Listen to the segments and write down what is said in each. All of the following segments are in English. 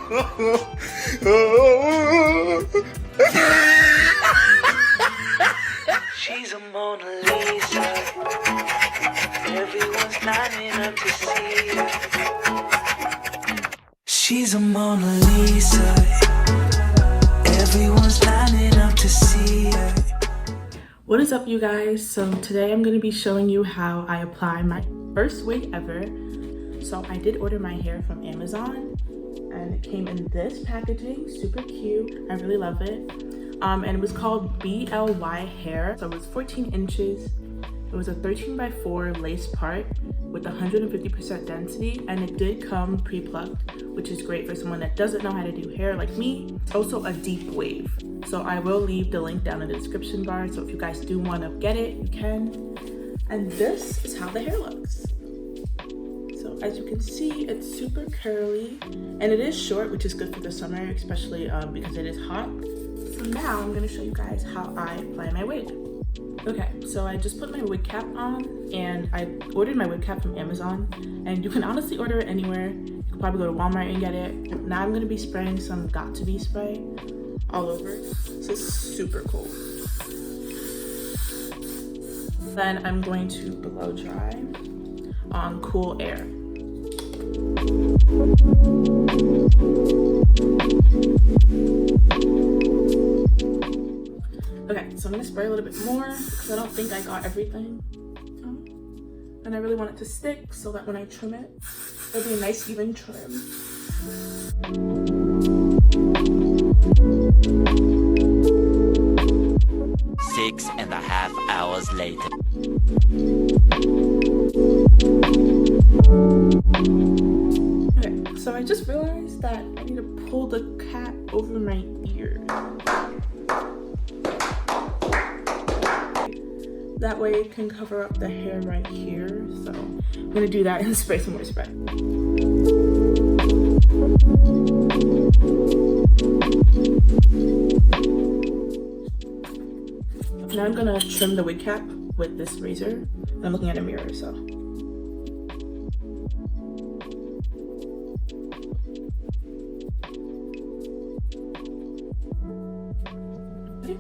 She's a Mona Lisa. Everyone's lining up to see her. She's a Mona Lisa. Everyone's lining up to see her. What is up, you guys? So today I'm going to be showing you how I apply my first wig ever. So I did order my hair from Amazon and it came in this packaging, super cute. I really love it. And it was called B.L.Y hair. So it was 14 inches. It was a 13x4 lace part with 150% density, and it did come pre-plucked, which is great for someone that doesn't know how to do hair like me. It's also a deep wave. So I will leave the link down in the description bar, so if you guys do want to get it, you can. And this is how the hair looks. So as you can see, it's super curly, and it is short, which is good for the summer, especially because it is hot. So now I'm going to show you guys how I apply my wig. Okay, so I just put my wig cap on, and I ordered my wig cap from Amazon, and you can honestly order it anywhere. You can probably go to Walmart and get it. Now I'm going to be spraying some Got2b spray all over. So it's super cool. Then I'm going to blow dry on cool air. Okay, so I'm gonna spray a little bit more because I don't think I got everything. And I really want it to stick so that when I trim it, it'll be a nice even trim. 6.5 hours later. Okay, so I just realized that I need to pull the cap over my ear. That way it can cover up the hair right here. So I'm gonna do that and spray some more spray. Now I'm gonna trim the wig cap with this razor. I'm looking at a mirror, so. Okay.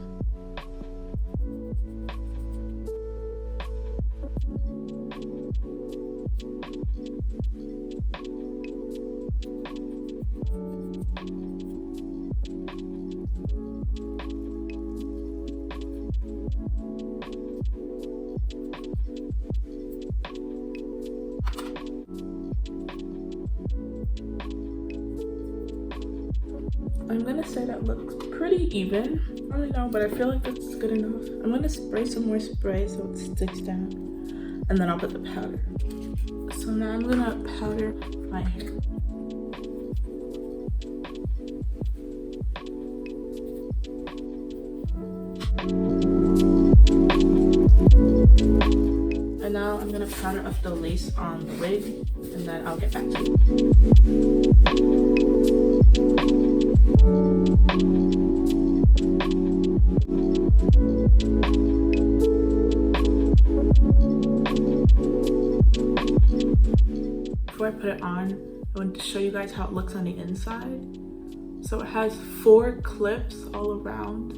I'm gonna say that looks pretty even. I don't know, but I feel like that's good enough. I'm gonna spray some more spray so it sticks down, and then I'll put the powder. So now I'm gonna powder my hair. And now I'm gonna powder up the lace on the wig, and then I'll get back to you. Before I put it on, I want to show you guys how it looks on the inside. So it has 4 clips all around,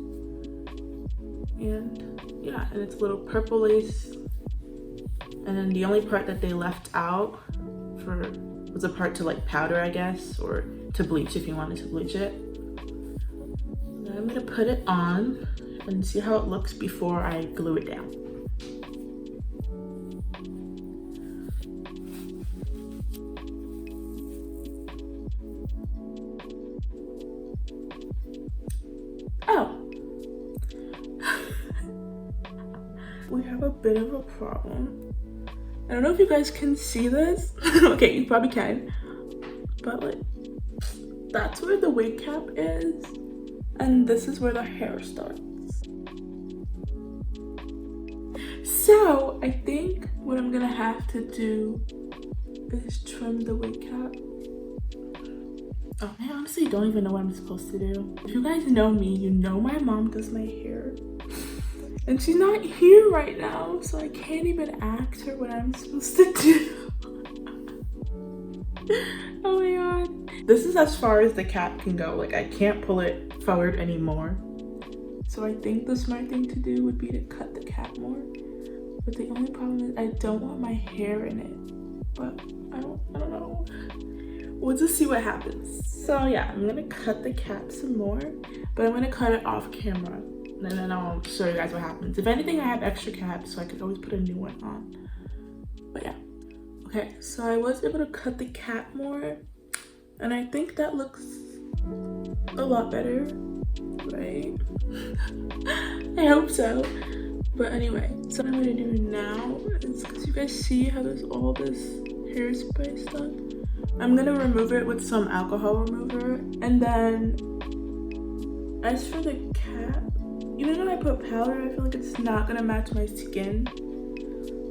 and yeah, and it's a little purple lace. And then the only part that they left out was a part to like powder, I guess, or to bleach if you wanted to bleach it. And I'm gonna put it on and see how it looks before I glue it down. Oh, we have a bit of a problem. I don't know if you guys can see this. Okay, you probably can. But like, that's where the wig cap is. And this is where the hair starts. So I think what I'm gonna have to do is trim the wig cap. Oh, I honestly don't even know what I'm supposed to do. If you guys know me, you know my mom does my hair. And she's not here right now, so I can't even ask her what I'm supposed to do. Oh my god. This is as far as the cap can go. Like, I can't pull it forward anymore. So I think the smart thing to do would be to cut the cap more. But the only problem is I don't want my hair in it. But I don't know. We'll just see what happens. So yeah, I'm gonna cut the cap some more, but I'm gonna cut it off camera. And then I'll show you guys what happens. If anything, I have extra caps, so I could always put a new one on. But yeah. Okay, so I was able to cut the cap more, and I think that looks a lot better, right? I hope so. But anyway, so what I'm gonna do now is, because you guys see how there's all this hairspray stuff, I'm gonna remove it with some alcohol remover. And then as for the cap, even though I put powder, I feel like it's not gonna match my skin.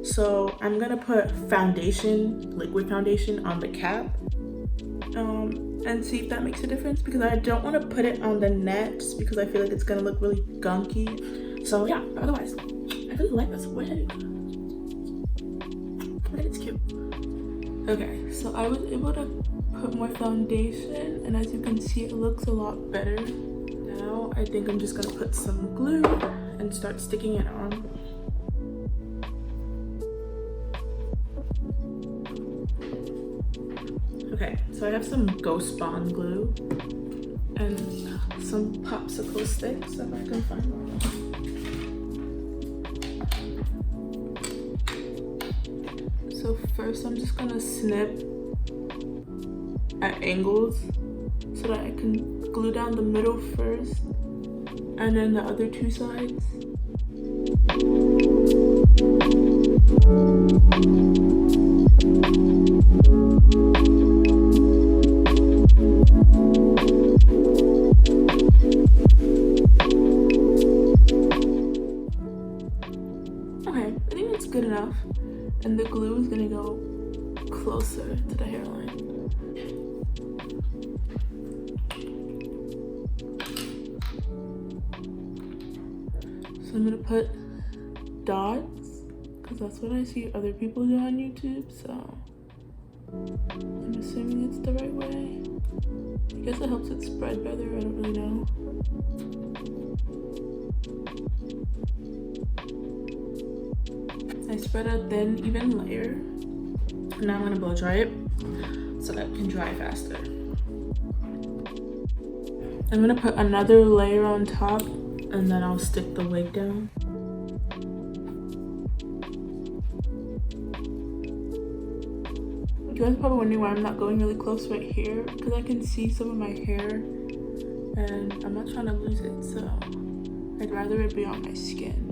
So I'm gonna put foundation, liquid foundation, on the cap and see if that makes a difference, because I don't want to put it on the net just because I feel like it's gonna look really gunky. So yeah, but otherwise, I really like this wig. Look at it's cute. Okay, so I was able to put more foundation, and as you can see, it looks a lot better. Now I think I'm just gonna put some glue and start sticking it on. Okay, so I have some Ghost Bond glue and some popsicle sticks if I can find one. So first I'm just gonna snip at angles so that I can glue down the middle first and then the other two sides. Okay, I think that's good enough. And the glue is gonna go closer to the hairline. So I'm gonna put dots, because that's what I see other people do on YouTube, so I'm assuming it's the right way. I guess it helps it spread better, I don't really know. I spread a thin, even layer. Now I'm gonna blow dry it so that it can dry faster. I'm gonna put another layer on top and then I'll stick the wig down. You guys are probably wondering why I'm not going really close right here, because I can see some of my hair and I'm not trying to lose it, so I'd rather it be on my skin.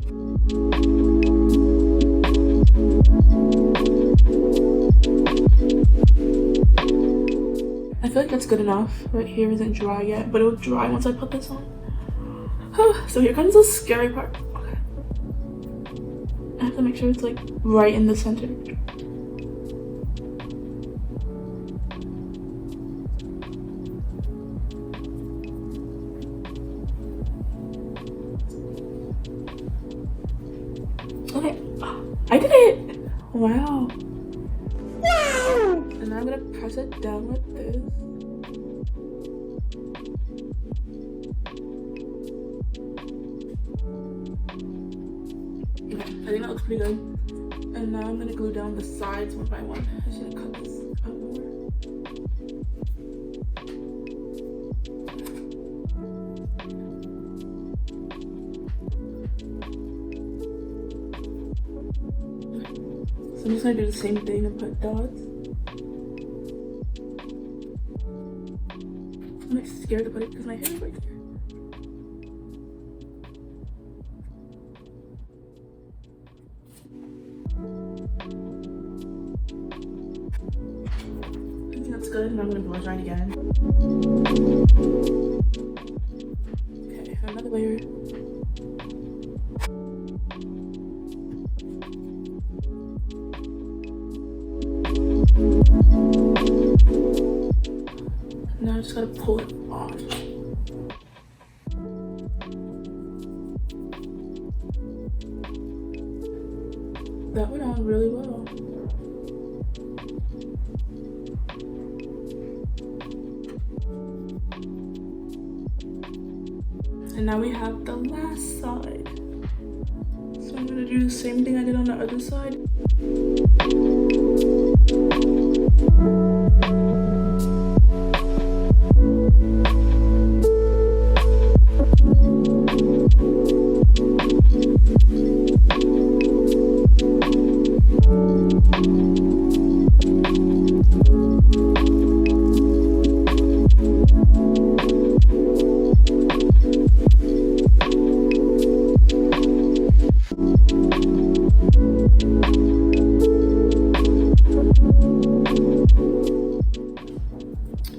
I feel like that's good enough. Right here isn't dry yet, but it will dry once I put this on. So here comes the scary part. Okay. I have to make sure it's like right in the center. Okay, I did it! Wow. And now I'm gonna press it down like this. Okay, I think that looks pretty good. And now I'm gonna glue down the sides one by one. I should have cut this out more. So I'm just gonna do the same thing and put dots. I'm like scared to put it because my hair is right there. I think that's good, and I'm gonna blow dry it again. Okay, another layer. Now I just gotta pull it off. That went on really well. And now we have the last side. So I'm gonna do the same thing I did on the other side.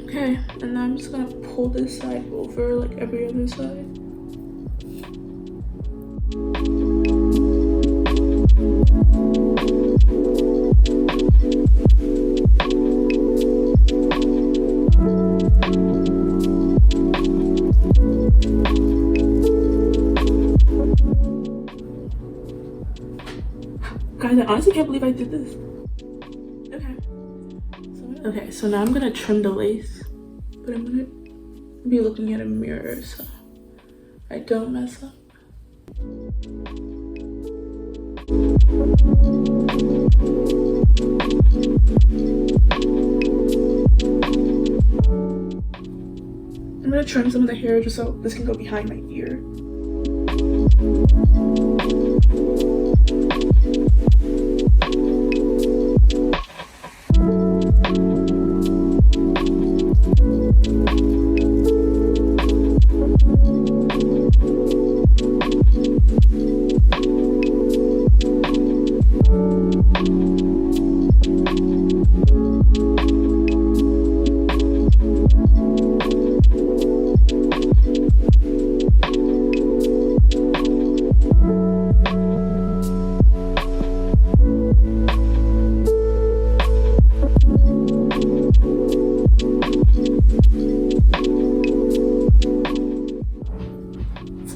Okay, and now I'm just gonna pull this side over like every other side. Guys, I honestly can't believe I did this. Okay, so now I'm gonna trim the lace, but I'm gonna be looking at a mirror so I don't mess up. I'm gonna trim some of the hair just so this can go behind my ear.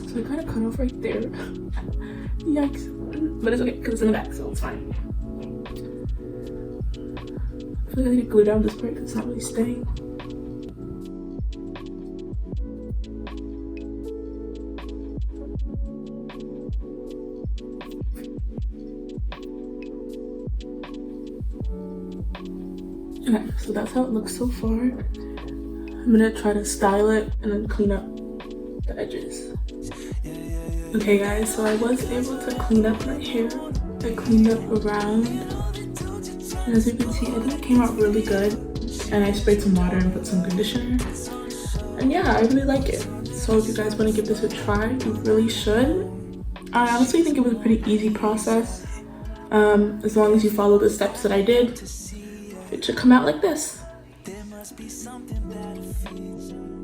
So I kind of cut off right there. Yikes. But it's okay because it's in the back, so it's fine. I feel like I need to glue down this part because it's not really staying. Okay, so that's how it looks so far. I'm gonna try to style it and then clean up the edges. Okay guys, so I was able to clean up my hair. I cleaned up around, and as you can see, I think it came out really good. And I sprayed some water and put some conditioner. And yeah, I really like it. So if you guys want to give this a try, you really should. I honestly think it was a pretty easy process. As long as you follow the steps that I did, it should come out like this. There must be something better.